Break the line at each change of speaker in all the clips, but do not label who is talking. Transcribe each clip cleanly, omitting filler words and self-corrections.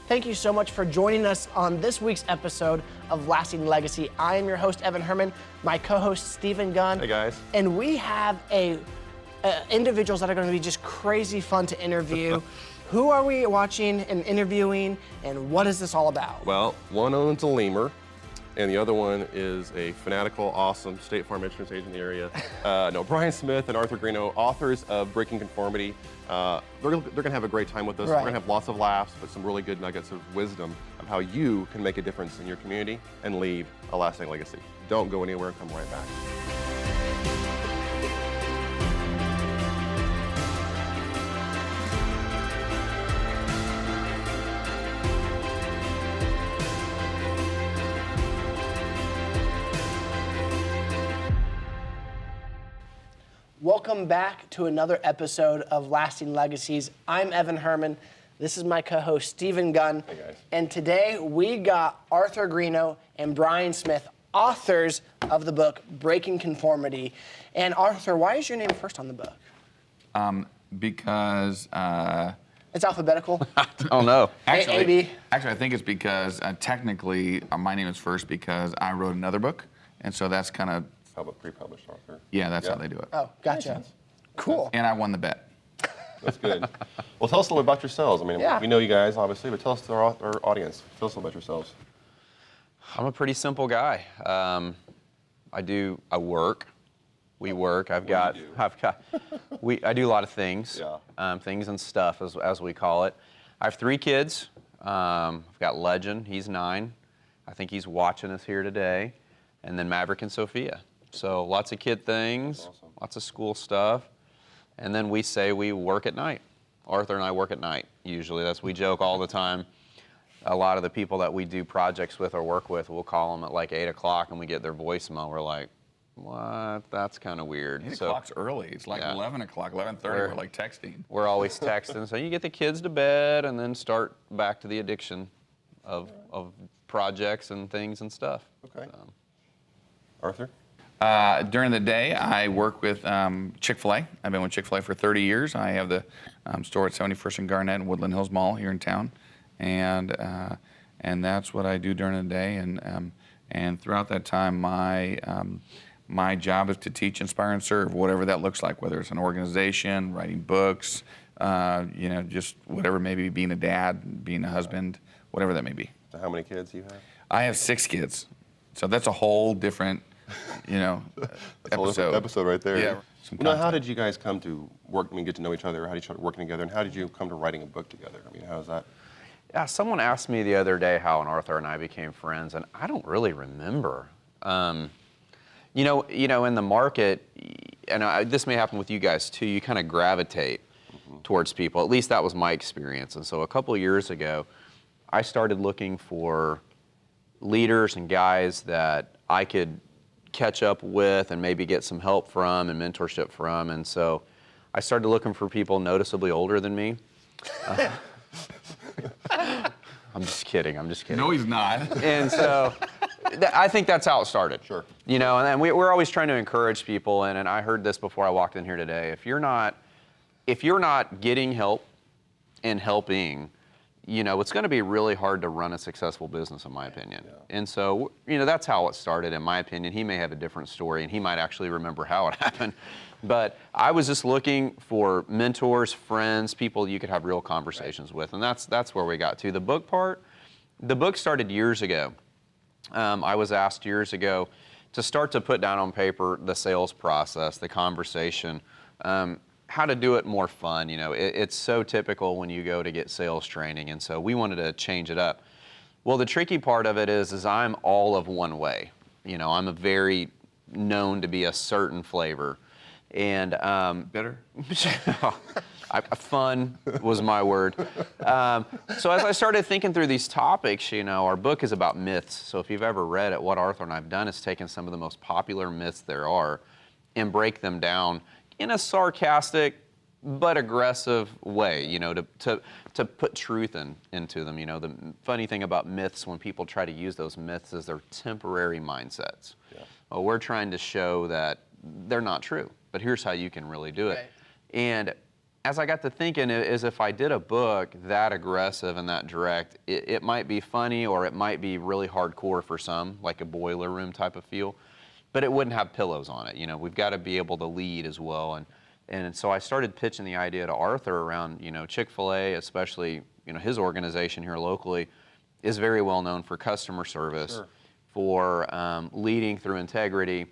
Thank you so much for joining us on this week's episode of Lasting Legacy. I am your host, Evan Herrman, my co-host, Stephen Gunn.
Hey, guys.
And we have individuals that are going to be just crazy fun to interview. Who are we watching and interviewing, and what is this all about?
Well, one owns a lemur, and the other one is a fanatical, awesome State Farm insurance agent in the area. Bryan Smith and Arthur Greeno, authors of Breaking Conformity. They're gonna have a great time with us.
Right.
We're gonna have lots of laughs, but some really good nuggets of wisdom of how you can make a difference in your community and leave a lasting legacy. Don't go anywhere, come right back.
Welcome back to another episode of Lasting Legacies. I'm Evan Herrman. This is my co-host, Stephen Gunn.
Hey, guys.
And today we got Arthur Greeno and Bryan Smith, authors of the book, Breaking Conformity. And Arthur, why is your name first on the book?
Because...
It's alphabetical?
oh, no.
Actually,
I think it's because technically my name is first because I wrote another book. And so that's kind of...
How about pre-published author?
Yeah, that's how they do it.
Oh, gotcha. Cool.
And I won the bet.
That's good. Well, tell us a little about yourselves. I mean, we know you guys, obviously, but tell us to our audience. Tell us a little about yourselves.
I'm a pretty simple guy. I work. We work. I do a lot of things.
Yeah.
Things and stuff, as we call it. I have 3 kids. I've got Legend. He's 9. I think he's watching us here today. And then Maverick and Sophia. So lots of kid things,
awesome.
Lots of school stuff. And then we say we work at night. Arthur and I work at night, usually. We joke all the time. A lot of the people that we do projects with or work with, we'll call them at like 8 o'clock and we get their voicemail. We're like, what? That's kind of weird.
8 o'clock's early. It's like 11 o'clock, 11:30, we're like texting.
We're always texting. So you get the kids to bed and then start back to the addiction of projects and things and stuff.
Okay. Arthur?
During the day, I work with Chick-fil-A. I've been with Chick-fil-A for 30 years. I have the store at 71st and Garnett and Woodland Hills Mall here in town, and that's what I do during the day. And throughout that time, my job is to teach, inspire, and serve, whatever that looks like. Whether it's an organization, writing books, just whatever. Maybe being a dad, being a husband, whatever that may be.
So how many kids do you have?
I have 6 kids, so that's a whole different.
Episode right there.
Yeah.
Now, how did you guys come to work? I mean, get to know each other. How did you start working together? And how did you come to writing a book together? I mean, how is that?
Yeah, someone asked me the other day how Arthur and I became friends, and I don't really remember. In the market, and this may happen with you guys too. You kind of gravitate towards people. At least that was my experience. And so a couple of years ago, I started looking for leaders and guys that I could catch up with and maybe get some help from and mentorship from. And so I started looking for people noticeably older than me. I'm just kidding.
No, he's not.
And so I think that's how it started.
Sure.
And we're always trying to encourage people. And I heard this before I walked in here today. If you're not getting help and helping, it's going to be really hard to run a successful business, in my opinion.
Yeah.
And so, that's how it started, in my opinion. He may have a different story, and he might actually remember how it happened. But I was just looking for mentors, friends, people you could have real conversations with, and that's where we got to. The book part, the book started years ago. I was asked years ago to start to put down on paper the sales process, the conversation, how to do it more fun. It's so typical when you go to get sales training, and so we wanted to change it up. Well, the tricky part of it is I'm all of one way. I'm a very known to be a certain flavor, and
Bitter?
fun was my word. So as I started thinking through these topics, our book is about myths. So if you've ever read it, what Arthur and I've done is taken some of the most popular myths there are and break them down in a sarcastic but aggressive way, to put truth into them. The funny thing about myths, when people try to use those myths, is they're temporary mindsets.
Yeah.
Well, we're trying to show that they're not true, but here's how you can really do it.
Right.
And as I got to thinking, is if I did a book that aggressive and that direct, it might be funny or it might be really hardcore for some, like a boiler room type of feel, but it wouldn't have pillows on it. You know, we've got to be able to lead as well. And so I started pitching the idea to Arthur around, you know, Chick-fil-A, especially, you know, his organization here locally is very well known for customer service, for leading through integrity.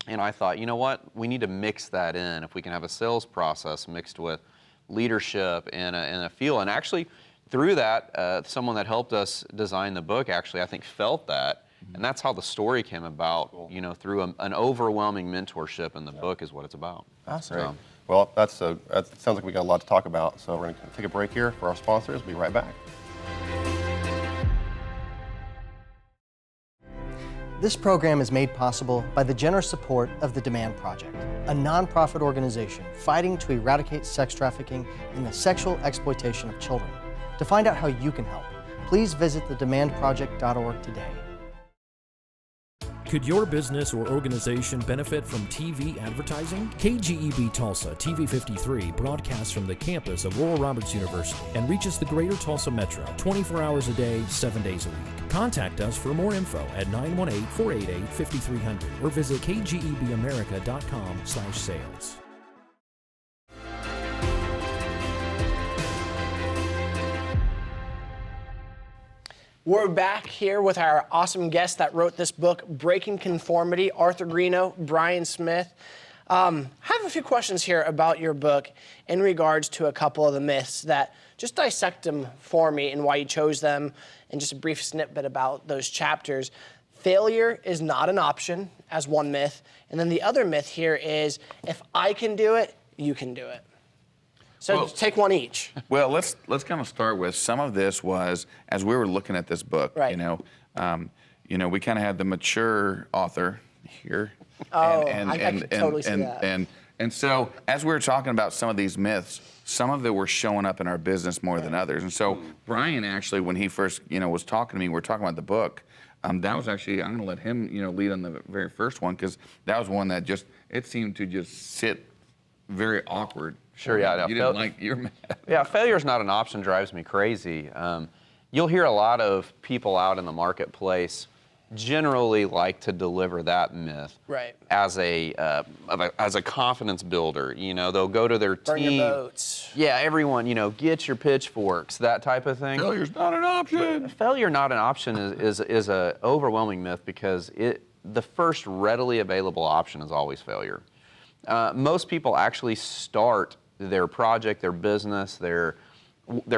And I thought, you know what, we need to mix that in. If we can have a sales process mixed with leadership and a feel. And actually, through that, someone that helped us design the book actually, I think, felt that. And that's how the story came about, you know, through an overwhelming mentorship, and the book is what it's about.
Awesome.
Great. Well, that sounds like we got a lot to talk about. So we're going to take a break here for our sponsors. We'll be right back.
This program is made possible by the generous support of the Demand Project, a nonprofit organization fighting to eradicate sex trafficking and the sexual exploitation of children. To find out how you can help, please visit thedemandproject.org today.
Could your business or organization benefit from TV advertising? KGEB Tulsa TV 53 broadcasts from the campus of Oral Roberts University and reaches the greater Tulsa metro 24 hours a day, 7 days a week. Contact us for more info at 918-488-5300 or visit kgebamerica.com/sales.
We're back here with our awesome guest that wrote this book, Breaking Conformity, Arthur Greeno, Bryan Smith. I have a few questions here about your book in regards to a couple of the myths that just dissect them for me and why you chose them, and just a brief snippet about those chapters. Failure is not an option as one myth, and then the other myth here is if I can do it, you can do it. So take one each.
Well, let's kind of start with some of this was as we were looking at this book.
Right.
You know, we kind of had the mature author here.
Oh, I can totally see that.
And so as we were talking about some of these myths, some of them were showing up in our business more than others. And so Bryan actually, when he first was talking to me, we were talking about the book. That was actually, I'm going to let him lead on the very first one, because that was one that it seemed to just sit very awkward.
Sure, yeah.
You didn't like, you're mad.
Yeah, failure's not an option drives me crazy. You'll hear a lot of people out in the marketplace generally like to deliver that myth as a confidence builder. You know, they'll go to their
Burn
team.
your boats.
Yeah, everyone, get your pitchforks, that type of thing.
Failure's not an option.
But failure not an option is a overwhelming myth, because the first readily available option is always failure. Most people actually start their project, their business, their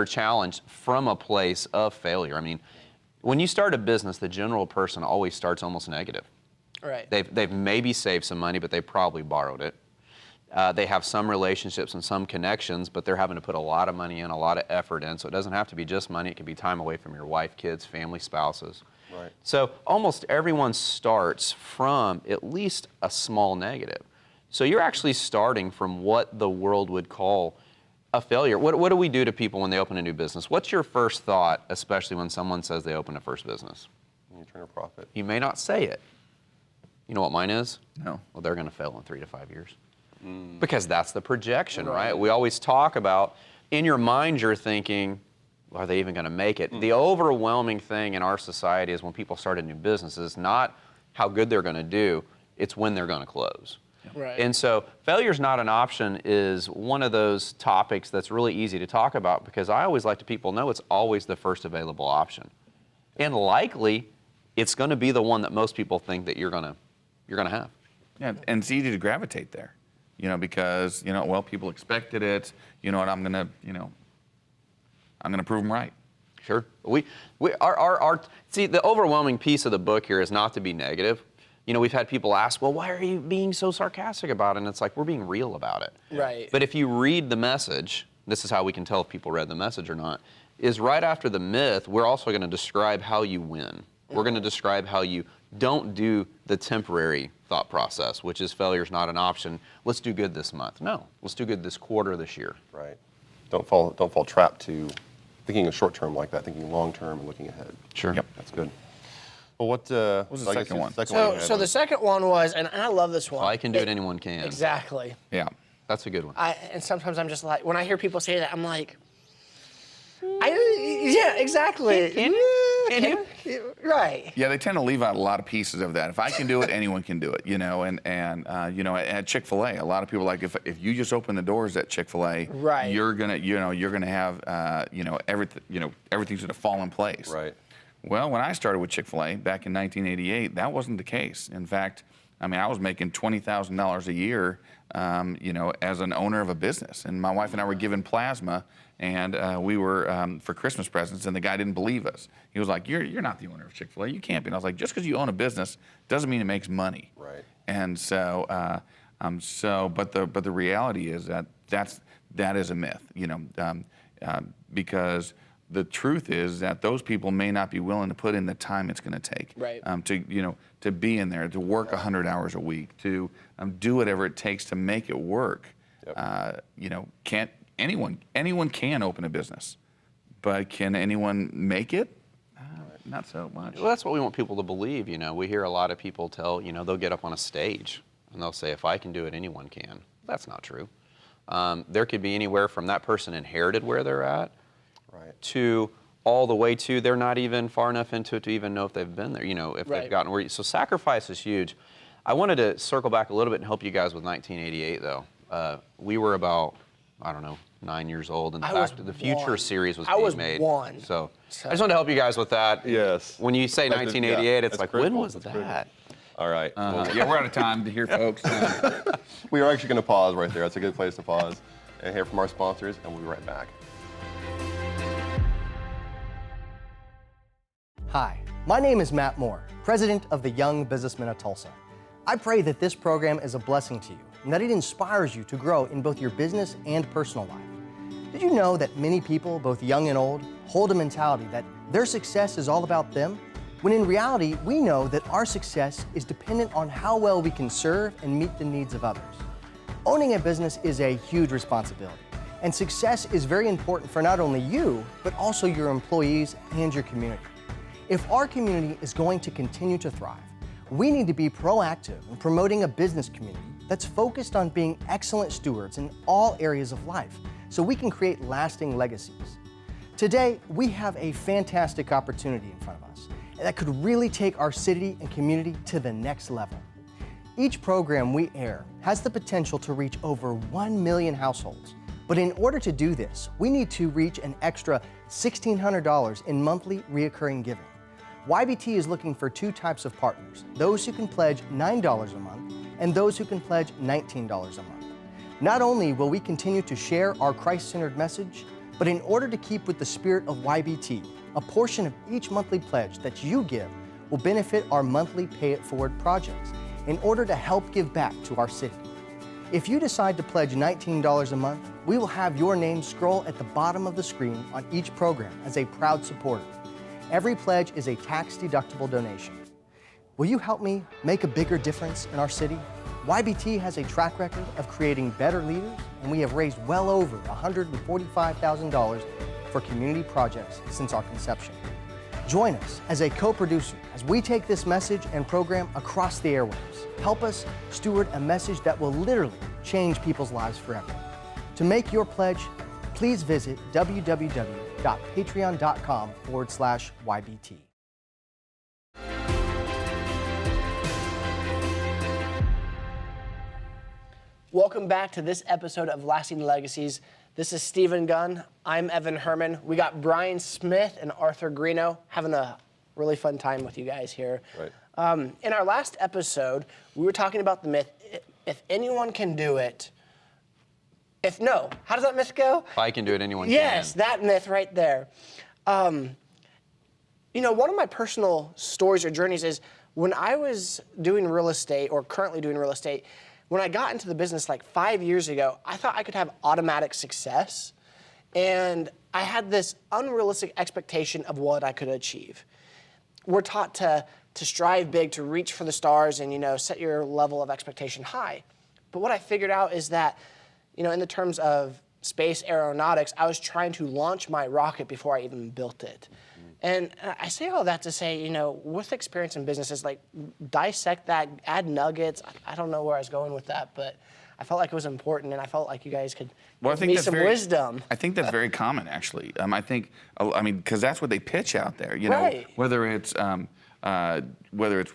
challenge from a place of failure. I mean, when you start a business, the general person always starts almost negative.
Right.
They've maybe saved some money, but they probably borrowed it. They have some relationships and some connections, but they're having to put a lot of money in, a lot of effort in. So it doesn't have to be just money. It could be time away from your wife, kids, family, spouses.
Right.
So almost everyone starts from at least a small negative. So you're actually starting from what the world would call a failure. What do we do to people when they open a new business? What's your first thought, especially when someone says they open a first business?
You turn a profit.
You may not say it. You know what mine is?
No.
Well, they're going to fail in 3 to 5 years. Because that's the projection, right? We always talk about, in your mind, you're thinking, are they even going to make it? The overwhelming thing in our society is when people start a new business is not how good they're going to do, it's when they're going to close.
Right.
And so failure's not an option is one of those topics that's really easy to talk about, because I always like to people know it's always the first available option. And likely, it's going to be the one that most people think that you're going to have.
Yeah, and it's easy to gravitate there, because people expected it, and I'm gonna prove them right.
Sure. See, the overwhelming piece of the book here is not to be negative. We've had people ask, well, why are you being so sarcastic about it? And it's like, we're being real about it.
Right.
But if you read the message, this is how we can tell if people read the message or not, is right after the myth, we're also going to describe how you win. We're going to describe how you don't do the temporary thought process, which is failure's not an option. Let's do good this month. No, let's do good this quarter, this year.
Right. Don't fall trap to thinking of short term like that, thinking long term and looking ahead.
Sure.
Yep.
That's good. Well, what
was the second one?
So the second one was, and I love this one.
Well, I can do it, anyone can.
Exactly.
Yeah.
That's a good one.
And sometimes I'm just like, when I hear people say that, I'm like, yeah, exactly.
Can you?
Right.
Yeah, they tend to leave out a lot of pieces of that. If I can do it, anyone can do it, you know. And you know, at Chick-fil-A, a lot of people like if you just open the doors at Chick-fil-A,
right,
you're gonna have everything's gonna fall in place.
Right.
Well, when I started with Chick-fil-A back in 1988, that wasn't the case. In fact, I mean, I was making $20,000 a year, you know, as an owner of a business, and my wife and I were given plasma. And we were for Christmas presents, and the guy didn't believe us. He was like, "You're not the owner of Chick-fil-A. You can't be." And I was like, "Just because you own a business doesn't mean it makes money."
Right.
And so, but the reality is that is a myth, you know, because the truth is that those people may not be willing to put in the time it's going to take,
right,
to be in there, to work 100 hours a week, to do whatever it takes to make it work. Yep. You know, anyone can open a business, but can anyone make it? Not so much.
Well, that's what we want people to believe. You know, we hear a lot of people tell, you know, they'll get up on a stage and they'll say, if I can do it, anyone can. That's not true. There could be anywhere from that person inherited where they're at, right, to all the way to they're not even far enough into it to even know if they've been there, you know, if
right,
they've gotten where. So sacrifice is huge. I wanted to circle back a little bit and help you guys with 1988, though. We were about, I don't know, 9 years old, and the Back to the Future series was being made. So I just wanted to help you guys with that.
Yes.
When you say 1988, it's like,
critical.
when was that?
All right.
Yeah, we're out of time to hear, folks.
We are actually going to pause right there. That's a good place to pause and hear from our sponsors, and we'll be right back.
Hi, my name is Matt Moore, president of the Young Businessmen of Tulsa. I pray that this program is a blessing to you and that it inspires you to grow in both your business and personal life. Did you know that many people, both young and old, hold a mentality that their success is all about them? When in reality, we know that our success is dependent on how well we can serve and meet the needs of others. Owning a business is a huge responsibility, and success is very important for not only you, but also your employees and your community. If our community is going to continue to thrive, we need to be proactive in promoting a business community that's focused on being excellent stewards in all areas of life so we can create lasting legacies. Today, we have a fantastic opportunity in front of us that could really take our city and community to the next level. Each program we air has the potential to reach over 1 million households. But in order to do this, we need to reach an extra $1,600 in monthly reoccurring giving. YBT is looking for two types of partners, those who can pledge $9 a month and those who can pledge $19 a month. Not only will we continue to share our Christ-centered message, but in order to keep with the spirit of YBT, a portion of each monthly pledge that you give will benefit our monthly Pay It Forward projects in order to help give back to our city. If you decide to pledge $19 a month, we will have your name scroll at the bottom of the screen on each program as a proud supporter. Every pledge is a tax-deductible donation. Will you help me make a bigger difference in our city? YBT has a track record of creating better leaders, and we have raised well over $145,000 for community projects since our conception. Join us as a co-producer as we take this message and program across the airwaves. Help us steward a message that will literally change people's lives forever. To make your pledge, please visit www.patreon.com/YBT.
Welcome back to this episode of Lasting Legacies. This is Stephen Gunn. I'm Evan Herrman. We got Bryan Smith and Arthur Greeno having a really fun time with you guys here.
Right.
In our last episode, we were talking about the myth, if anyone can do it, how does that myth go?
If I can do it, anyone can.
Yes, that myth right there. You know, one of my personal stories or journeys is when I was doing real estate, or currently doing real estate, when I got into the business like 5 years ago, I thought I could have automatic success. And I had this unrealistic expectation of what I could achieve. We're taught to strive big, to reach for the stars and, you know, set your level of expectation high. But what I figured out is that, you know, in the terms of space aeronautics, I was trying to launch my rocket before I even built it. And I say all that to say, you know, with experience in business, is like dissect that, add nuggets. I don't know where I was going with that, but I felt like it was important, and I felt like you guys could
Well, I
give
think
me
that's
some wisdom.
I think that's very common, actually. I think, because that's what they pitch out there. You know,
Right.
whether it's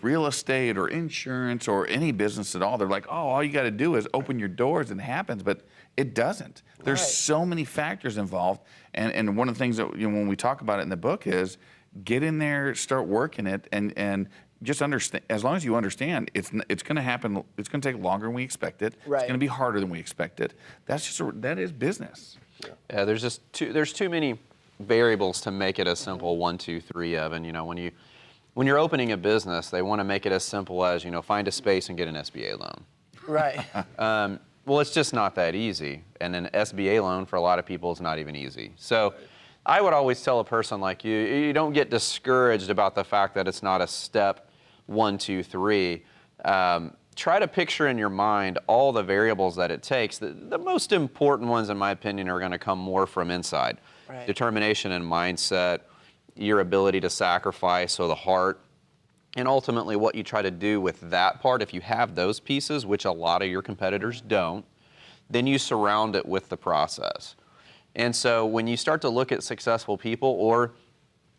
real estate or insurance or any business at all, they're like, oh, all you got to do is open your doors and it happens, but it doesn't. There's
Right.
so many factors involved, and one of the things that when we talk about it in the book is get in there, start working it, and just understand. As long as you understand, it's going to happen. It's going to take longer than we expected.
Right.
It's going to be harder than we expected. That is business.
Yeah, there's too many variables to make it a simple 1, 2, 3, Evan. You know, when you're opening a business, they want to make it as simple as, you know, find a space and get an SBA loan.
Right.
Well, it's just not that easy. And an SBA loan for a lot of people is not even easy. So I would always tell a person like you don't get discouraged about the fact that it's not a step 1, 2, 3. Try to picture in your mind all the variables that it takes. The most important ones, in my opinion, are going to come more from inside.
Right.
Determination and mindset, your ability to sacrifice, so the heart, and ultimately what you try to do with that part. If you have those pieces, which a lot of your competitors don't, then you surround it with the process. And so when you start to look at successful people or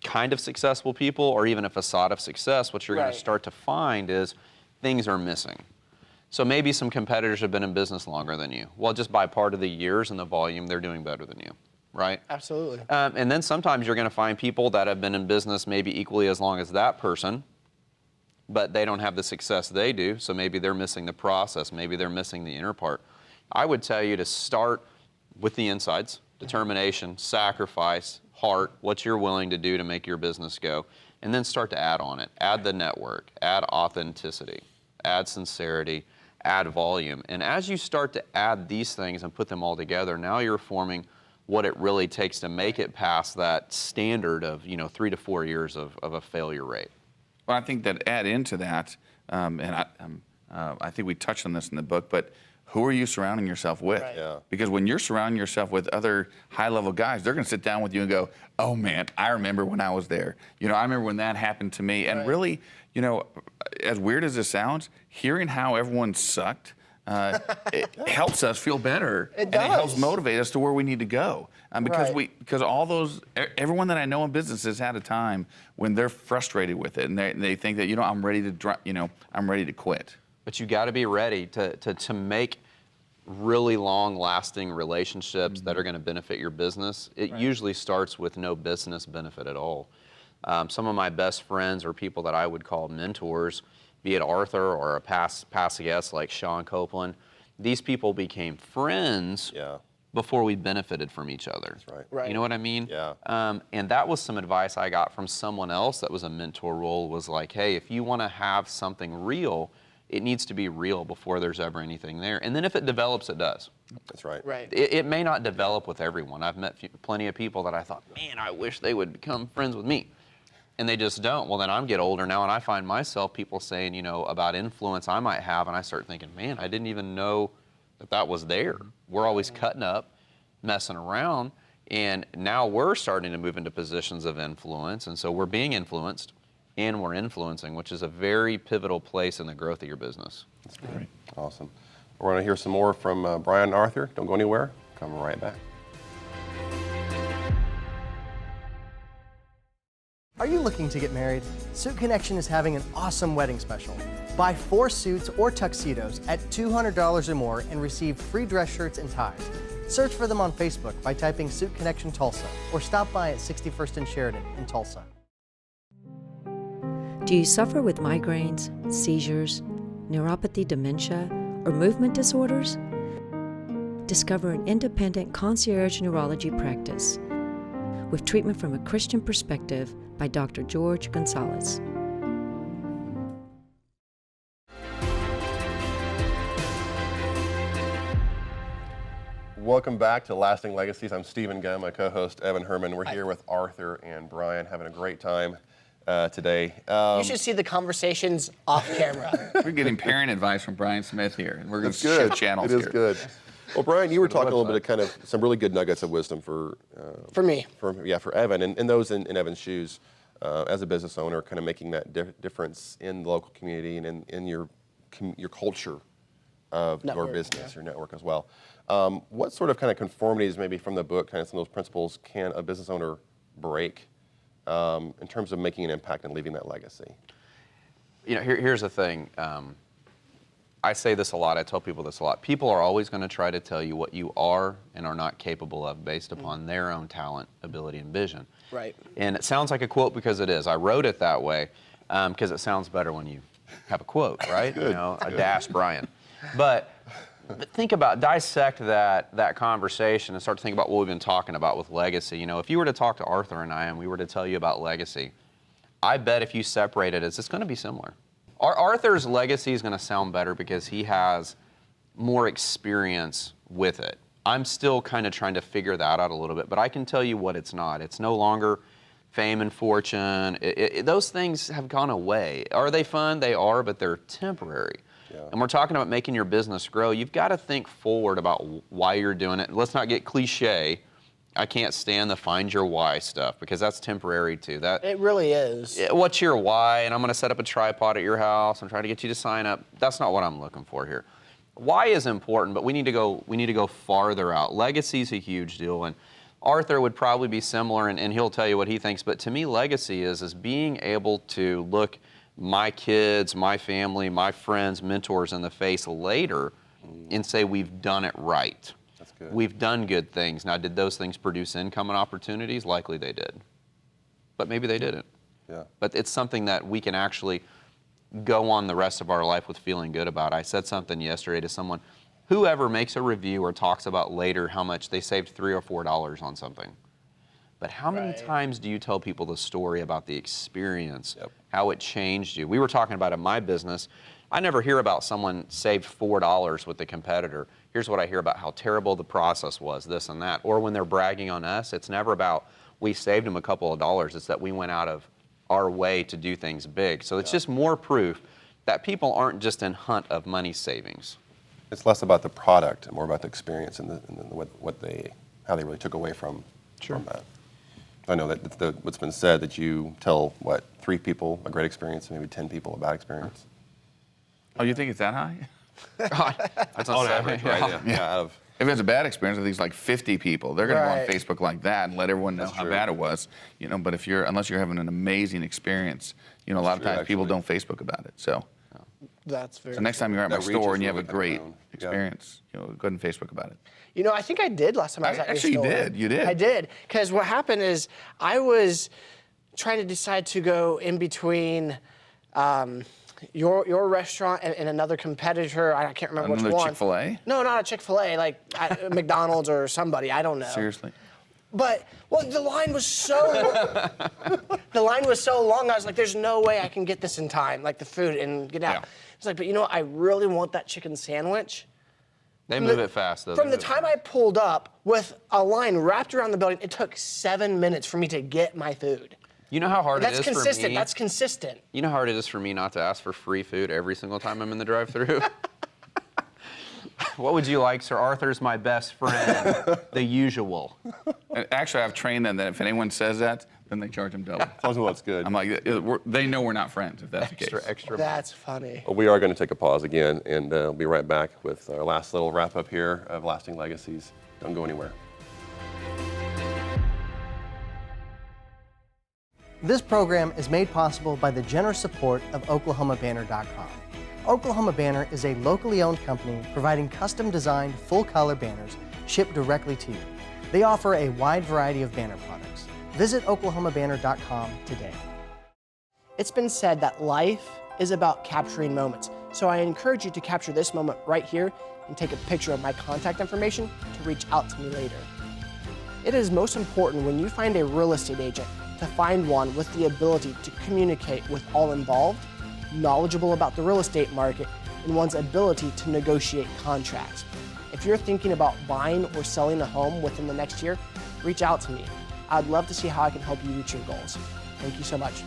kind of successful people or even a facade of success, what you're going
Right.
to start to find is things are missing. So maybe some competitors have been in business longer than you. Well, just by part of the years and the volume, they're doing better than you, right?
Absolutely.
And then sometimes you're going to find people that have been in business maybe equally as long as that person, but they don't have the success they do, so maybe they're missing the process, maybe they're missing the inner part. I would tell you to start with the insides, determination, sacrifice, heart, what you're willing to do to make your business go, and then start to add on it. Add the network, add authenticity, add sincerity, add volume. And as you start to add these things and put them all together, now you're forming what it really takes to make it past that standard of 3 to 4 years of a failure rate.
Well, I think that add into that, and I think we touched on this in the book, but who are you surrounding yourself with?
Right.
Yeah.
Because when you're surrounding yourself with other high-level guys, they're going to sit down with you and go, oh, man, I remember when I was there. You know, I remember when that happened to me. And really, you know, as weird as it sounds, hearing how everyone sucked, it helps us feel better.
It
And it helps
does.
motivate us to where we need to go. Because
Right.
because everyone that I know in business has had a time when they're frustrated with it and they think that, I'm ready to quit.
But you got to be ready to make really long-lasting relationships that are going to benefit your business. It usually starts with no business benefit at all. Some of my best friends or people that I would call mentors, be it Arthur or a past guest like Sean Copeland, these people became friends before we benefited from each other.
That's right.
Right.
You know what I mean?
Yeah.
And that was some advice I got from someone else that was a mentor role, was like, hey, if you want to have something real, it needs to be real before there's ever anything there. And then if it develops, it does.
That's right.
Right.
It may not develop with everyone. I've met plenty of people that I thought, man, I wish they would become friends with me. And they just don't. Well, then I get older now, and I find myself people saying, about influence I might have, and I start thinking, man, I didn't even know that was there. We're always cutting up, messing around, and now we're starting to move into positions of influence, and so we're being influenced, and we're influencing, which is a very pivotal place in the growth of your business.
That's great. Awesome. We're going to hear some more from Bryan and Arthur. Don't go anywhere. Come right back.
Are you looking to get married? Suit Connection is having an awesome wedding special. Buy 4 suits or tuxedos at $200 or more and receive free dress shirts and ties. Search for them on Facebook by typing Suit Connection Tulsa or stop by at 61st and Sheridan in Tulsa.
Do you suffer with migraines, seizures, neuropathy, dementia, or movement disorders? Discover an independent concierge neurology practice with treatment from a Christian perspective by Dr. George Gonzalez.
Welcome back to Lasting Legacies. I'm Stephen Gunn, my co-host Evan Herrman. We're here with Arthur and Bryan, having a great time today.
You should see the conversations off camera.
We're getting parent advice from Bryan Smith here, and we're going
It's
to
good.
shift channels
It is
here.
good. Well, Bryan, you were talking a little bit of kind of some really good nuggets of wisdom for
For me.
for Evan and those in Evan's shoes as a business owner, kind of making that difference in the local community and in your culture of your
Network,
business,
yeah.
your network as well. What sort of kind of conformities, maybe from the book, kind of some of those principles, can a business owner break in terms of making an impact and leaving that legacy?
You know, here's the thing. I say this a lot. I tell people this a lot. People are always going to try to tell you what you are and are not capable of based upon their own talent, ability, and vision.
Right.
And it sounds like a quote because it is. I wrote it that way because it sounds better when you have a quote, right? You know, a dash Bryan. But think about, dissect that conversation and start to think about what we've been talking about with legacy. You know, if you were to talk to Arthur and I and we were to tell you about legacy, I bet if you separate it, it's going to be similar. Arthur's legacy is going to sound better because he has more experience with it. I'm still kind of trying to figure that out a little bit, but I can tell you what it's not. It's no longer fame and fortune. Those things have gone away. Are they fun? They are, but they're temporary. Yeah. And we're talking about making your business grow. You've got to think forward about why you're doing it. Let's not get cliche. I can't stand the find your why stuff because that's temporary too.
It really is.
What's your why? And I'm going to set up a tripod at your house. I'm trying to get you to sign up. That's not what I'm looking for here. Why is important, but we need to go farther out. Legacy is a huge deal, and Arthur would probably be similar, and he'll tell you what he thinks. But to me, legacy is being able to look my kids, my family, my friends, mentors in the face later and say we've done it right.
That's good.
We've done good things. Now, did those things produce income and opportunities? Likely they did. But maybe they didn't.
Yeah.
But it's something that we can actually go on the rest of our life with feeling good about. I said something yesterday to someone, whoever makes a review or talks about later how much they saved $3 or $4 on something. But how many times do you tell people the story about the experience, how it changed you? We were talking about in my business, I never hear about someone saved $4 with the competitor. Here's what I hear about how terrible the process was, this and that. Or when they're bragging on us, it's never about we saved them a couple of dollars. It's that we went out of our way to do things big. So it's just more proof that people aren't just in hunt of money savings.
It's less about the product and more about the experience and how they really took away from that. I know that what's been said that you tell 3 people a great experience and maybe 10 people a bad experience.
Oh, you think it's that high?
That's
On average, right? Yeah.
If it's a bad experience, I think it's like 50 people. They're going to go on
Right.
Facebook like that and let everyone know how bad it was. You know, but unless you're having an amazing experience, you know, a lot of times people don't Facebook about it. So
That's very.
the next time you're at my
That reach
store
is
and you have a
really
great
unknown. Yeah.
experience, you know, go ahead and Facebook about it.
You know, I think I did last time I was at your
Actually, you
store.
did. You did.
I did. Because what happened is I was trying to decide to go in between your restaurant and another competitor. I can't remember which
Another
one.
Chick-fil-A?
No, not a Chick-fil-A. Like McDonald's or somebody. I don't know.
Seriously.
But the line was so the line was so long. I was like, "There's no way I can get this in time, like the food, and get out."
Yeah.
It's like, but you know what? I really want that chicken sandwich.
They move it fast, though.
From the time I pulled up with a line wrapped around the building, it took 7 minutes for me to get my food.
You know how hard it is
That's consistent.
for me?
That's consistent.
You know how hard it is for me not to ask for free food every single time I'm in the drive-thru? What would you like, sir? Arthur's my best friend. The usual.
And actually, I've trained them that if anyone says that, then they charge them double.
As long as that's good.
I'm like, they know we're not friends if that's the case.
Extra.
That's funny.
Well, we are going to take a pause again, and we'll be right back with our last little wrap-up here of Lasting Legacies. Don't go anywhere.
This program is made possible by the generous support of OklahomaBanner.com. Oklahoma Banner is a locally owned company providing custom-designed full-color banners shipped directly to you. They offer a wide variety of banner products. Visit OklahomaBanner.com today.
It's been said that life is about capturing moments. So I encourage you to capture this moment right here and take a picture of my contact information to reach out to me later. It is most important when you find a real estate agent to find one with the ability to communicate with all involved, knowledgeable about the real estate market, and one's ability to negotiate contracts. If you're thinking about buying or selling a home within the next year, reach out to me. I'd love to see how I can help you reach your goals. Thank you so much.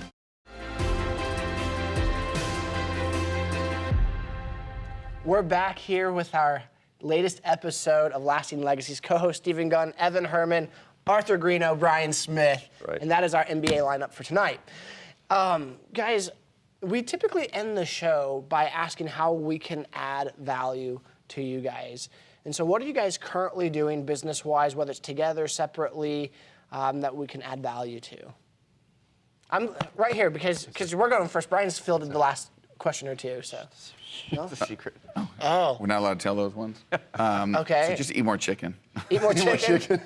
We're back here with our latest episode of Lasting Legacies. Co-host Stephen Gunn, Evan Herrman, Arthur Greeno, Bryan Smith, and that is our NBA lineup for tonight. Guys, we typically end the show by asking how we can add value to you guys. And so what are you guys currently doing business-wise, whether it's together, separately, that we can add value to? I'm right here because we're going first. Brian's fielded the last question or two, so. No?
It's a secret.
Oh.
We're not allowed to tell those ones.
Okay.
So just eat more chicken.
Eat more chicken.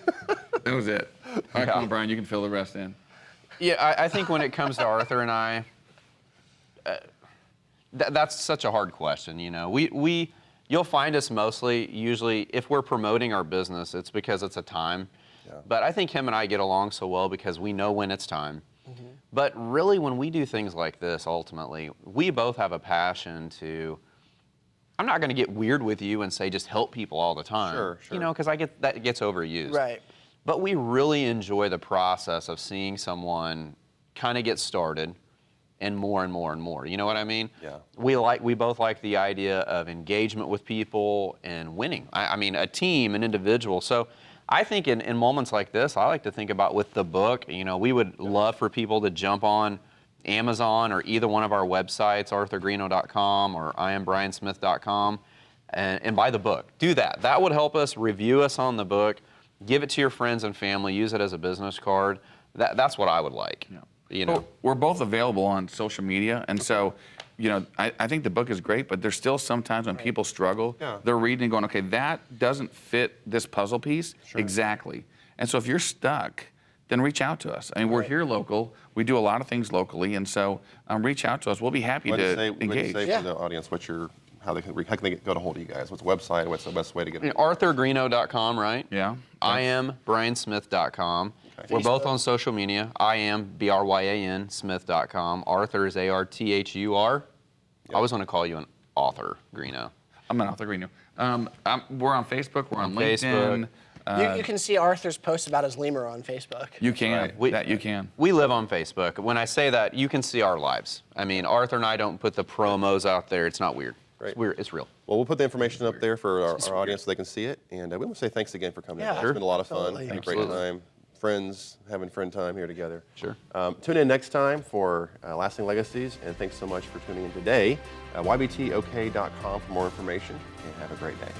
That was it. All right, come on, Brian, you can fill the rest in.
Yeah, I think when it comes to Arthur and I, that's such a hard question. You know, you'll find us usually, if we're promoting our business, it's because it's a time. Yeah. But I think him and I get along so well because we know when it's time. Mm-hmm. But really, when we do things like this, ultimately, we both have a passion to. I'm not going to get weird with you and say just help people all the time.
Sure.
You know, because that gets overused.
Right.
But we really enjoy the process of seeing someone kind of get started and more and more and more. You know what I mean?
Yeah.
We both like the idea of engagement with people and winning. I mean, a team, an individual. So I think in moments like this, I like to think about with the book, you know, we would love for people to jump on Amazon or either one of our websites, arthurgreeno.com or iambryansmith.com, and buy the book. Do that. That would help us. Review us on the book. Give it to your friends and family. Use it as a business card. That's what I would like. Yeah. You know,
well, we're both available on social media, and so, you know, I think the book is great, but there's still sometimes when people struggle, they're reading and going, okay, that doesn't fit this puzzle piece exactly. And so if you're stuck, then reach out to us. I mean, we're here local. We do a lot of things locally, and so reach out to us. We'll be happy to engage.
Say for the audience, how can they go to hold of you guys? What's the website? What's the best way to get?
ArthurGreeno.com, right?
Yeah.
IamBryansmith.com. Okay. We're both on social media. I am Bryan Smith.com. Arthur is ARTHUR. Yep. I always want to call you an author, Greeno.
I'm an author, Greeno. We're on Facebook. We're on LinkedIn.
You can see Arthur's post about his lemur on Facebook.
You can. Right. You can.
We live on Facebook. When I say that, you can see our lives. I mean, Arthur and I don't put the promos out there. It's not weird. Right. It's weird. It's real.
Well, we'll put the information up there for our audience so they can see it. And we want to say thanks again for coming.
Yeah,
It's been a lot of fun.
Absolutely.
Had a great time. Friends, having friend time here together.
Sure.
Tune in next time for Lasting Legacies. And thanks so much for tuning in today. YBTOK.com for more information. And have a great day.